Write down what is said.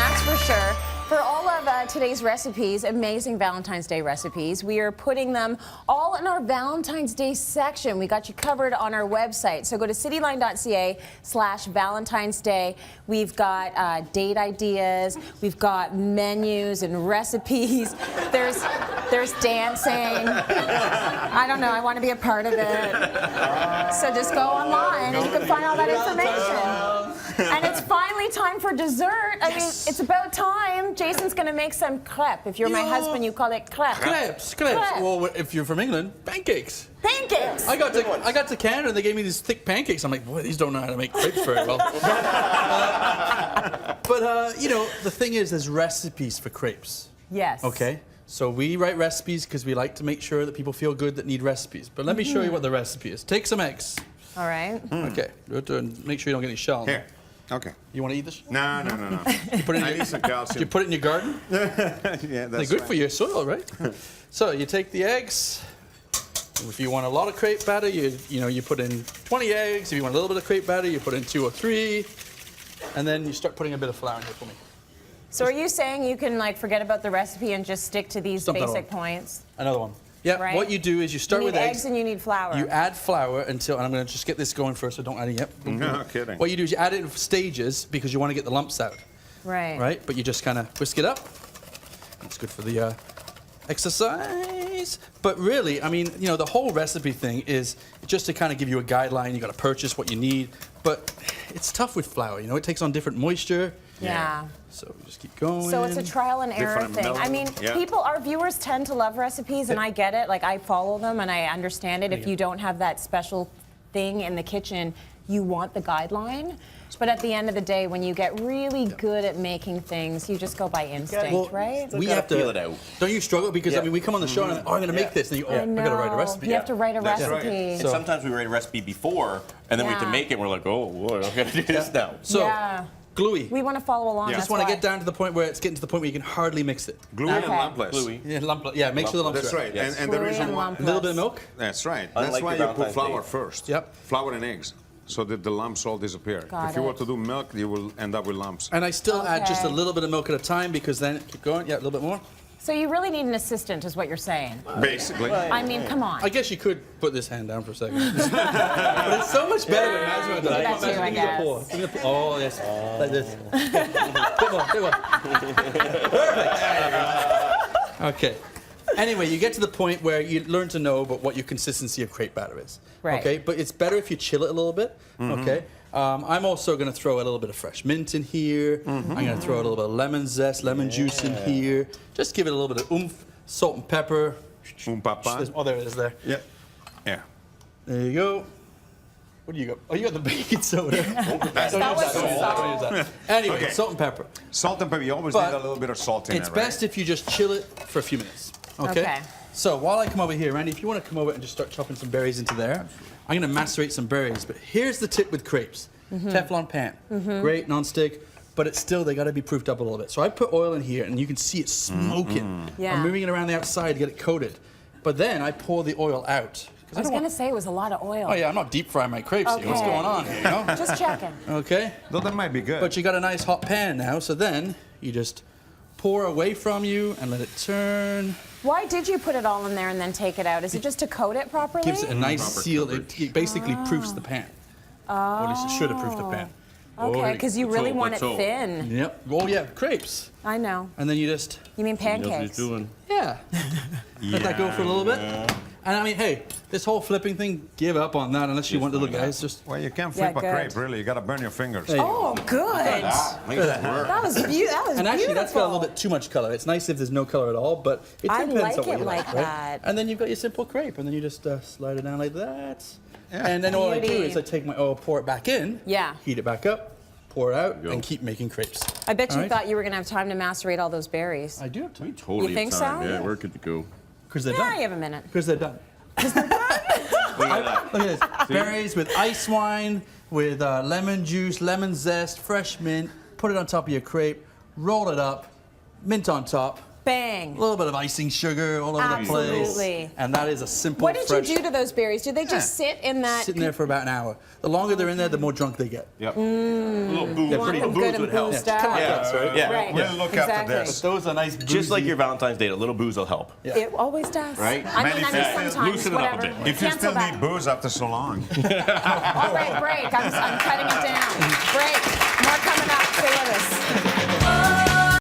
that's for sure. For all of today's recipes, amazing Valentine's Day recipes, we are putting them all in our Valentine's Day section. We got you covered on our website. So go to cityline.ca/Valentine's Day. We've got date ideas. We've got menus and recipes. There's dancing. I don't know. I want to be a part of it. So just go online and you can find all that information. And it's finally time for dessert. I mean, it's about time. Jason's going to make some crepe. If you're my husband, you call it crepe. Crepes. Well, if you're from England, pancakes. Pancakes. I got to Canada and they gave me these thick pancakes. I'm like, boy, these don't know how to make crepes very well. But you know, the thing is, there's recipes for crepes. Yes. Okay. So we write recipes because we like to make sure that people feel good that need recipes. But let me show you what the recipe is. Take some eggs. All right. Okay. Make sure you don't get any shell. Here. Okay. You want to eat this? No. You put it in I need some calcium. You put it in your garden? Yeah, that's They're good for your soil, right? So you take the eggs. If you want a lot of crepe batter, you put in 20 eggs. If you want a little bit of crepe batter, you put in 2 or 3. And then you start putting a bit of flour in here for me. So are you saying you can like forget about the recipe and just stick to these basic points? Another one. Yeah, right? What you do is you start with eggs and you need flour. You add flour until, and I'm going to just get this going first, so don't add it yet. No kidding. What you do is you add it in stages because you want to get the lumps out. Right. Right? But you just kind of whisk it up. It's good for the exercise. But really, I mean, you know, the whole recipe thing is just to kind of give you a guideline. You got to purchase what you need. But it's tough with flour, you know, it takes on different moisture. Yeah. So we just keep going. So it's a trial and error thing. I mean, our viewers tend to love recipes, and I get it. Like, I follow them, and I understand it. If you don't have that special thing in the kitchen, you want the guideline. But at the end of the day, when you get really good at making things, you just go by instinct, right? We have to feel it out. Don't you struggle? Because I mean, we come on the show and I'm going to make this, and you, I got to write a recipe. You have to write a recipe. Right. And sometimes we write a recipe before, and then we have to make it, and we're like, oh, boy, I'm going to do this now. So, gluey. We want to follow along. You just want to get down to the point where it's getting to the point where you can hardly mix it. Gluey and lumpless. Gluey. Yeah, make sure the lumps That's are right. Yes. And the reason why... A little bit of milk. That's right. Unlike That's why the you put Valentine's flour Day. first. Yep. Flour and eggs. So that the lumps all disappear. If you were to do milk, you will end up with lumps. And I still add just a little bit of milk at a time because then, keep going, a little bit more. So you really need an assistant, is what you're saying. Basically. I mean, come on. I guess you could put this hand down for a second. But it's so much better when Matt's does it. That too, I guess. Give me the pour. Oh, yes. Like this. Bit more. Perfect. Okay. Anyway, you get to the point where you learn to know about what your consistency of crepe batter is. Right. Okay, but it's better if you chill it a little bit. Okay. I'm also going to throw a little bit of fresh mint in here. I'm going to throw a little bit of lemon zest, lemon juice in here. Just give it a little bit of oomph. Salt and pepper. Oh, there it is there. Yeah. Yeah. There you go. What do you got? Oh, you got the baking soda. That was salt. Anyway, salt and pepper. Salt and pepper. You always need a little bit of salt in It's there, right? best if you just chill it for a few minutes. Okay? So while I come over here, Randy, if you want to come over and just start chopping some berries into there, I'm going to macerate some berries. But here's the tip with crepes. Teflon pan. Great, non-stick. But it's still, they got to be proofed up a little bit. So I put oil in here, and you can see it smoking. I'm moving it around the outside to get it coated. But then I pour the oil out. I was going to say it was a lot of oil. Oh, yeah, I'm not deep frying my crepes here. What's going on here, you know? Just checking. Okay. Though that might be good. But you got a nice hot pan now, so then you just pour away from you and let it turn. Why did you put it all in there and then take it out? Is it just to coat it properly? Gives it a nice seal. It basically proofs the pan. Or at least it should have proofed the pan. Okay, because you really want it thin. Yep. Oh, yeah, crepes. I know. And then you just... You mean pancakes? Yeah. Let that go for a little bit. And I mean, hey, this whole flipping thing, give up on that unless you want little guys. Just well, you can't flip a crepe, really. You got to burn your fingers. Oh, good. That was beautiful. And actually, that's got a little bit too much color. It's nice if there's no color at all, but it depends on what you like, right? And then you've got your simple crepe, and then you just slide it down like that. Yeah. And then all I do is I take my oil, pour it back in, heat it back up, pour it out, and keep making crepes. I bet you thought you were going to have time to macerate all those berries. I do have time. Totally you think so? Yeah, we're good to go. Because they're done. Yeah, you have a minute. Because they're done. Look at this. Berries with ice wine, with lemon juice, lemon zest, fresh mint. Put it on top of your crepe, roll it up, mint on top. Bang. A little bit of icing sugar all over the place. Absolutely. And that is a simple, What did fresh... you do to those berries? Did they just sit in that? Sitting there for about an hour. The longer they're in there, the more drunk they get. Yep. A little booze, You want them good and boozed Kind of like out. us, right? Yeah. Right. We'll look exactly. after this. Those are nice, Just like boozy- your Valentine's date, a little booze will help. Yeah. It always does. Right? I mean, sometimes, Loosen it up a whatever. bit. If you Cancel still that. need booze after so long. All right, break. I'm cutting it down. Break. More coming up. Stay with us.